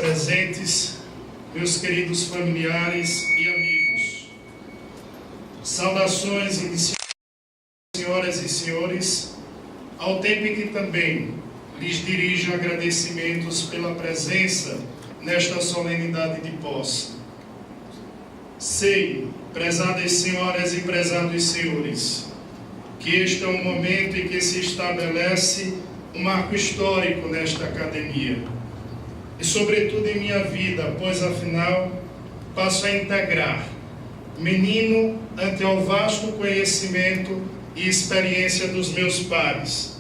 presentes, meus queridos familiares e amigos. Saudações iniciais, senhoras e senhores, ao tempo em que também lhes dirijo agradecimentos pela presença nesta solenidade de posse. Sei, prezadas senhoras e prezados senhores, que este é um momento em que se estabelece um marco histórico nesta academia. E sobretudo em minha vida, pois afinal passo a integrar, menino ante ao vasto conhecimento e experiência dos meus pares,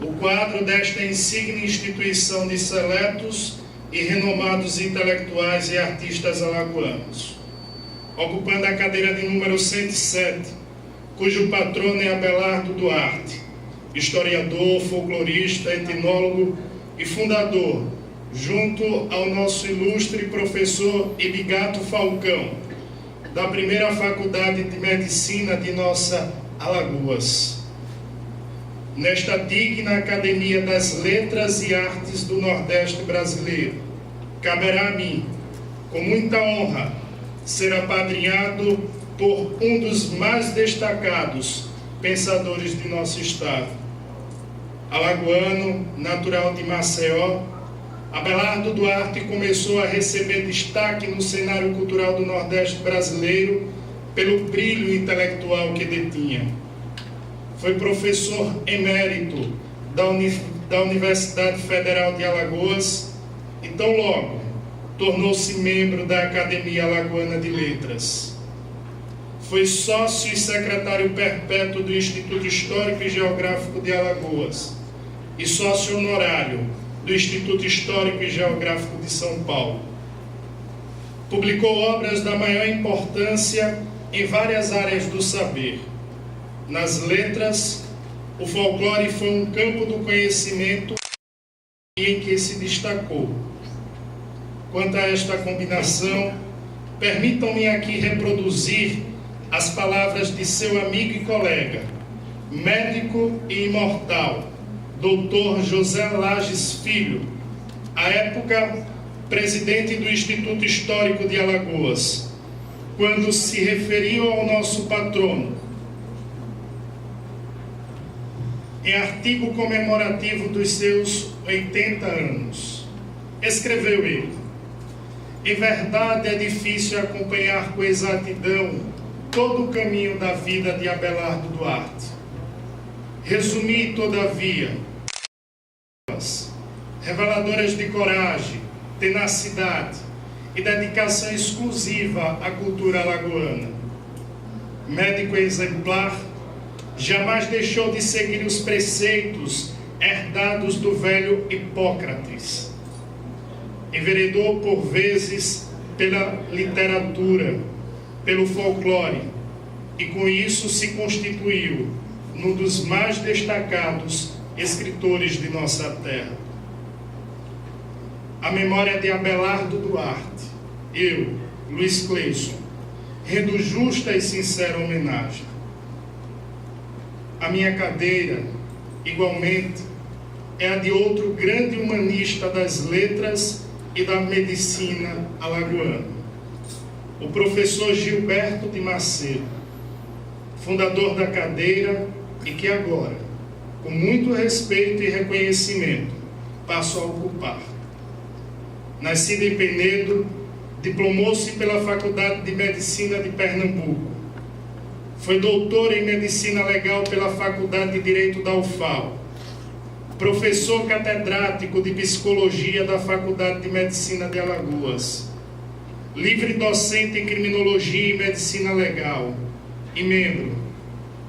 o quadro desta insigne instituição de seletos e renomados intelectuais e artistas alagoanos, ocupando a cadeira de número 107, cujo patrono é Abelardo Duarte, historiador, folclorista, etnólogo e fundador, junto ao nosso ilustre professor Ibigato Falcão, da primeira Faculdade de Medicina de nossa Alagoas. Nesta digna Academia das Letras e Artes do Nordeste brasileiro, caberá a mim, com muita honra, ser apadrinhado por um dos mais destacados pensadores de nosso estado. Alagoano, natural de Maceió, Abelardo Duarte começou a receber destaque no cenário cultural do Nordeste brasileiro pelo brilho intelectual que detinha. Foi professor emérito da Universidade Federal de Alagoas e tão logo tornou-se membro da Academia Alagoana de Letras. Foi sócio e secretário perpétuo do Instituto Histórico e Geográfico de Alagoas e sócio honorário do Instituto Histórico e Geográfico de São Paulo. Publicou obras da maior importância em várias áreas do saber. Nas letras, o folclore foi um campo do conhecimento em que se destacou. Quanto a esta combinação, permitam-me aqui reproduzir as palavras de seu amigo e colega, médico e imortal, Dr. José Lages Filho, à época presidente do Instituto Histórico de Alagoas, quando se referiu ao nosso patrono, em artigo comemorativo dos seus 80 anos. Escreveu ele: em verdade é difícil acompanhar com exatidão todo o caminho da vida de Abelardo Duarte. Resumi, todavia, reveladoras de coragem, tenacidade e dedicação exclusiva à cultura alagoana. Médico exemplar, jamais deixou de seguir os preceitos herdados do velho Hipócrates. Enveredou por vezes pela literatura, pelo folclore, e com isso se constituiu num dos mais destacados escritores de nossa terra. A memória de Abelardo Duarte, eu, Luiz Cleison, rendo justa e sincera homenagem. A minha cadeira, igualmente, é a de outro grande humanista das letras e da medicina alagoana, o professor Gilberto de Macedo, fundador da cadeira e que agora, com muito respeito e reconhecimento, passo a ocupar. Nascido em Penedo, diplomou-se pela Faculdade de Medicina de Pernambuco. Foi doutor em Medicina Legal pela Faculdade de Direito da UFAL. Professor catedrático de Psicologia da Faculdade de Medicina de Alagoas. Livre docente em Criminologia e Medicina Legal. E membro,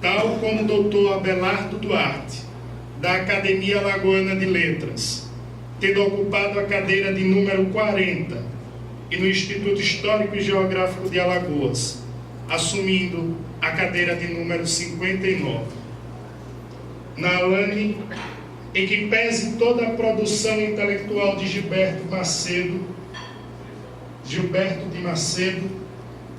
tal como o doutor Abelardo Duarte, da Academia Alagoana de Letras, tendo ocupado a cadeira de número 40 e no Instituto Histórico e Geográfico de Alagoas, assumindo a cadeira de número 59. Na ALANE, em que pese toda a produção intelectual de Gilberto de Macedo,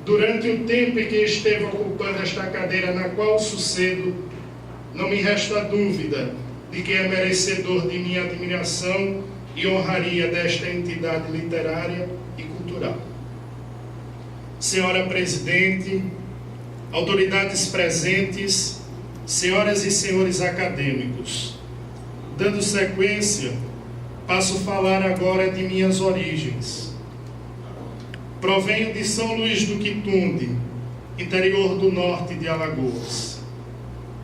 durante o tempo em que esteve ocupando esta cadeira na qual sucedo, não me resta dúvida de que é merecedor de minha admiração e honraria desta entidade literária e cultural. Senhora Presidente, autoridades presentes, senhoras e senhores acadêmicos, dando sequência, passo a falar agora de minhas origens. Provenho de São Luís do Quitunde, interior do norte de Alagoas,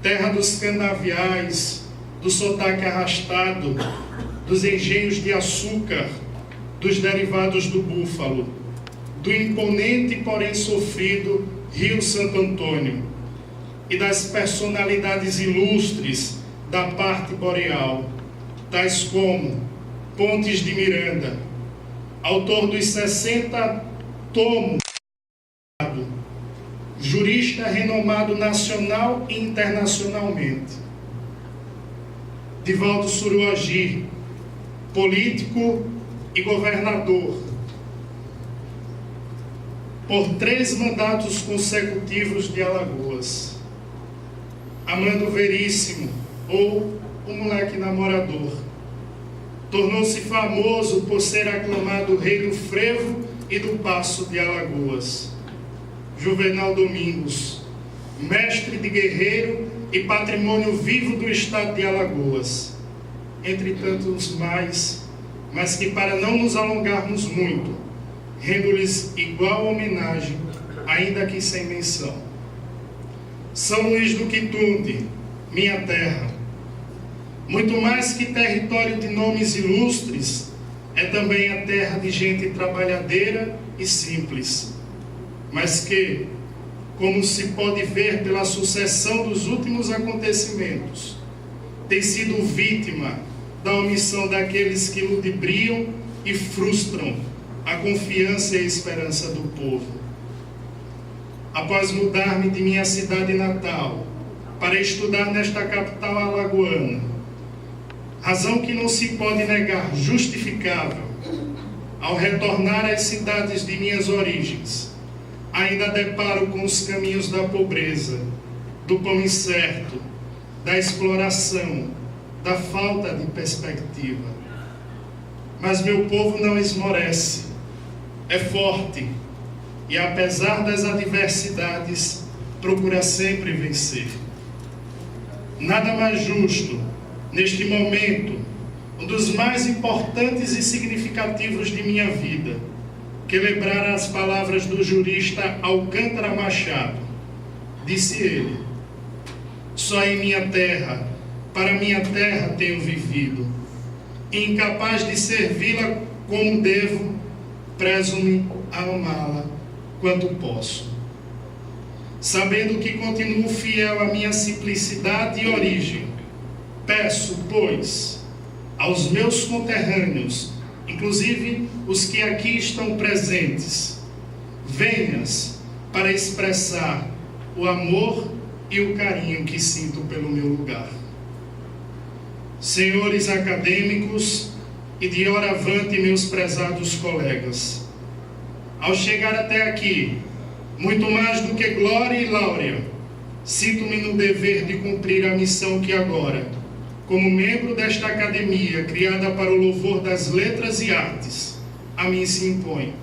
terra dos canaviais, do sotaque arrastado, dos engenhos de açúcar, dos derivados do búfalo, do imponente, porém sofrido, Rio Santo Antônio, e das personalidades ilustres da parte boreal, tais como Pontes de Miranda, autor dos 60 tomos, jurista renomado nacional e internacionalmente, Divaldo Suruagi, político e governador, por 3 mandatos consecutivos de Alagoas, Amando Veríssimo, ou o moleque namorador, tornou-se famoso por ser aclamado rei do frevo e do passo de Alagoas, Juvenal Domingos, mestre de guerreiro e patrimônio vivo do estado de Alagoas, entre tantos mais, mas que, para não nos alongarmos muito, rendo-lhes igual homenagem, ainda que sem menção. São Luís do Quitunde, minha terra, muito mais que território de nomes ilustres, é também a terra de gente trabalhadeira e simples, mas que, como se pode ver pela sucessão dos últimos acontecimentos, tem sido vítima da omissão daqueles que ludibriam e frustram a confiança e a esperança do povo. Após mudar-me de minha cidade natal para estudar nesta capital alagoana, razão que não se pode negar justificável, ao retornar às cidades de minhas origens, ainda deparo com os caminhos da pobreza, do pão incerto, da exploração, da falta de perspectiva. Mas meu povo não esmorece, é forte e, apesar das adversidades, procura sempre vencer. Nada mais justo, neste momento, um dos mais importantes e significativos de minha vida, que lembrar as palavras do jurista Alcântara Machado. Disse ele: só em minha terra, para minha terra tenho vivido, e incapaz de servi-la como devo, prezo-me a amá-la quanto posso. Sabendo que continuo fiel à minha simplicidade e origem, peço, pois, aos meus conterrâneos, inclusive os que aqui estão presentes, venhas para expressar o amor e o carinho que sinto pelo meu lugar. Senhores acadêmicos e de hora avante meus prezados colegas, ao chegar até aqui, muito mais do que glória e láurea, sinto-me no dever de cumprir a missão que agora, como membro desta academia criada para o louvor das letras e artes, a mim se impõe.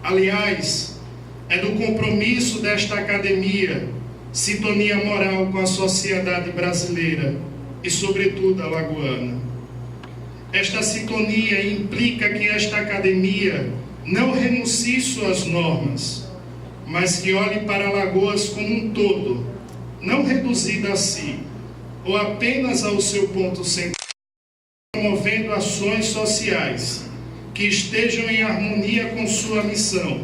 Aliás, é do compromisso desta academia sintonia moral com a sociedade brasileira e, sobretudo, alagoana. Esta sintonia implica que esta academia não renuncie suas normas, mas que olhe para Alagoas como um todo, não reduzida a si, ou apenas ao seu ponto central, promovendo ações sociais que estejam em harmonia com sua missão,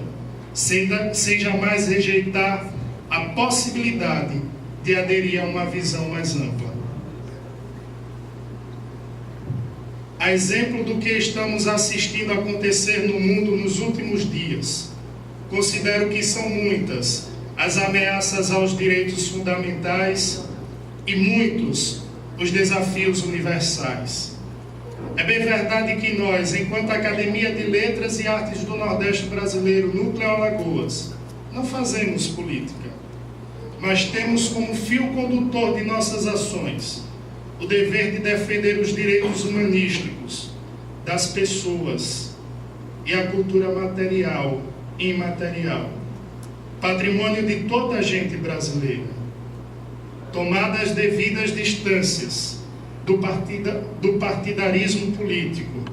sem jamais rejeitar a possibilidade de aderir a uma visão mais ampla. A exemplo do que estamos assistindo acontecer no mundo nos últimos dias, considero que são muitas as ameaças aos direitos fundamentais e muitos os desafios universais. É bem verdade que nós, enquanto Academia de Letras e Artes do Nordeste Brasileiro, Núcleo Alagoas, não fazemos política, mas temos como fio condutor de nossas ações o dever de defender os direitos humanísticos, das pessoas e a cultura material e imaterial, patrimônio de toda a gente brasileira. Tomadas as devidas distâncias do partidarismo político,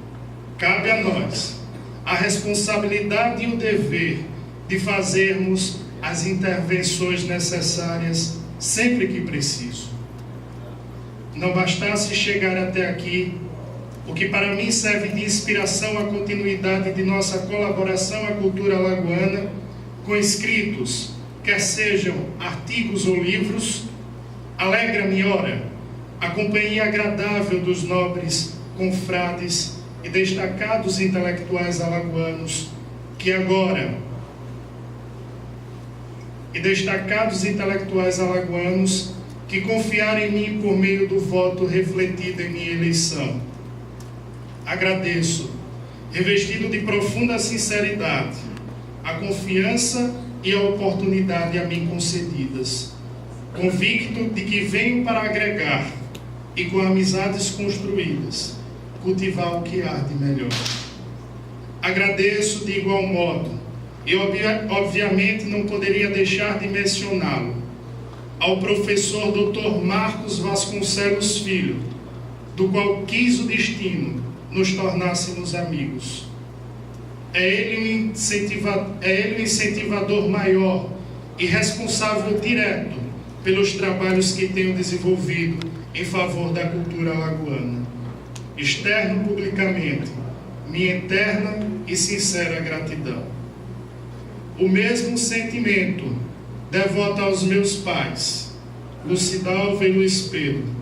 cabe a nós a responsabilidade e o dever de fazermos as intervenções necessárias sempre que preciso. Não bastasse chegar até aqui, o que para mim serve de inspiração à continuidade de nossa colaboração à cultura alagoana, com escritos, quer sejam artigos ou livros, alegra-me, ora, a companhia agradável dos nobres confrades e destacados intelectuais alagoanos que confiaram em mim por meio do voto refletido em minha eleição. Agradeço, revestido de profunda sinceridade, a confiança e a oportunidade a mim concedidas, convicto de que venho para agregar e com amizades construídas, cultivar o que há de melhor. Agradeço de igual modo, e obviamente não poderia deixar de mencioná-lo, ao professor Dr. Marcos Vasconcelos Filho, do qual quis o destino nos tornássemos amigos. É ele o incentivador maior e responsável direto pelos trabalhos que tenho desenvolvido em favor da cultura alagoana. Externo publicamente minha eterna e sincera gratidão. O mesmo sentimento devoto aos meus pais, Lucidalva e Luiz Pedro,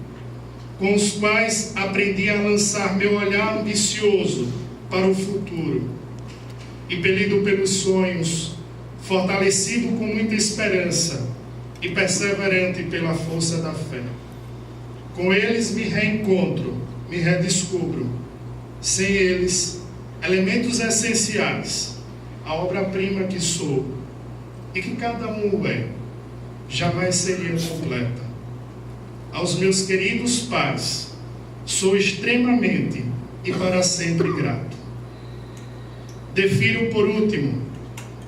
com os quais aprendi a lançar meu olhar ambicioso para o futuro, impelido pelos sonhos, fortalecido com muita esperança e perseverante pela força da fé. Com eles me reencontro, me redescubro. Sem eles, elementos essenciais, a obra-prima que sou e que cada um é, jamais seria completa. Aos meus queridos pais, sou extremamente e para sempre grato. Defiro, por último,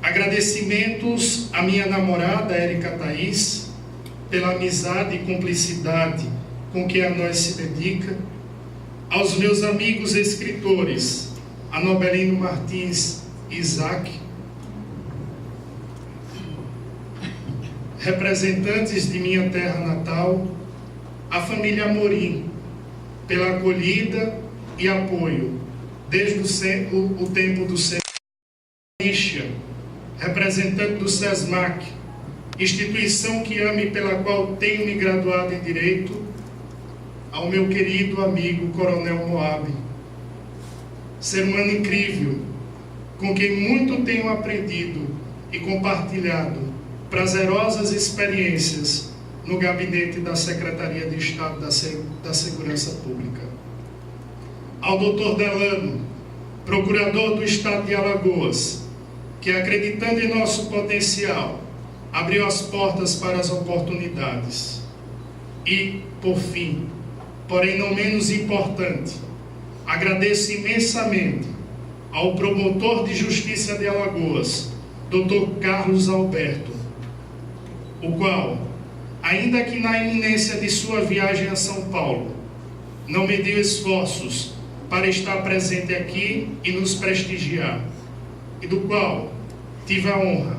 agradecimentos à minha namorada, Érica Thaís, pela amizade e cumplicidade com que a nós se dedica, aos meus amigos escritores, a Nobelino Martins e Isaac, representantes de minha terra natal, a família Amorim, pela acolhida e apoio, desde o tempo do Centro Lícia, representante do SESMAC, instituição que amo e pela qual tenho me graduado em Direito, ao meu querido amigo Coronel Moab, ser humano incrível, com quem muito tenho aprendido e compartilhado prazerosas experiências no gabinete da Secretaria de Estado da Segurança Pública. Ao Dr. Delano, procurador do Estado de Alagoas, que, acreditando em nosso potencial, abriu as portas para as oportunidades. E, por fim, porém não menos importante, agradeço imensamente ao promotor de Justiça de Alagoas, Dr. Carlos Alberto, o qual, ainda que na iminência de sua viagem a São Paulo, não mediu esforços para estar presente aqui e nos prestigiar, e do qual tive a honra,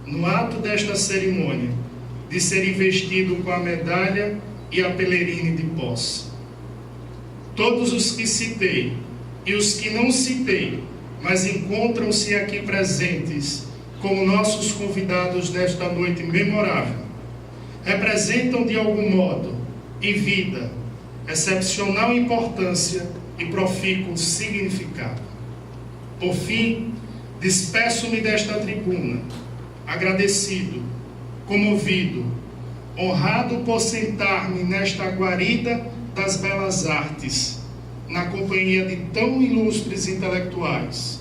no ato desta cerimônia, de ser investido com a medalha e a pelerine de posse. Todos os que citei e os que não citei, mas encontram-se aqui presentes como nossos convidados nesta noite memorável, representam de algum modo, em vida, excepcional importância e profícuo significado. Por fim, despeço-me desta tribuna, agradecido, comovido, honrado por sentar-me nesta guarida das belas artes, na companhia de tão ilustres intelectuais,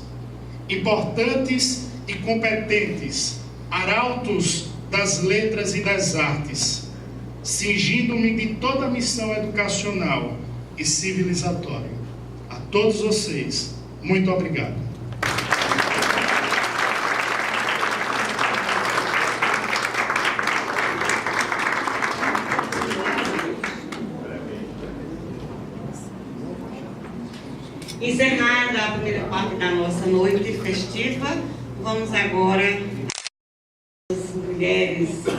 importantes e competentes arautos das letras e das artes, cingindo-me de toda a missão educacional e civilizatória. A todos vocês. Muito obrigado. Encerrada a primeira parte da nossa noite festiva, vamos agora às mulheres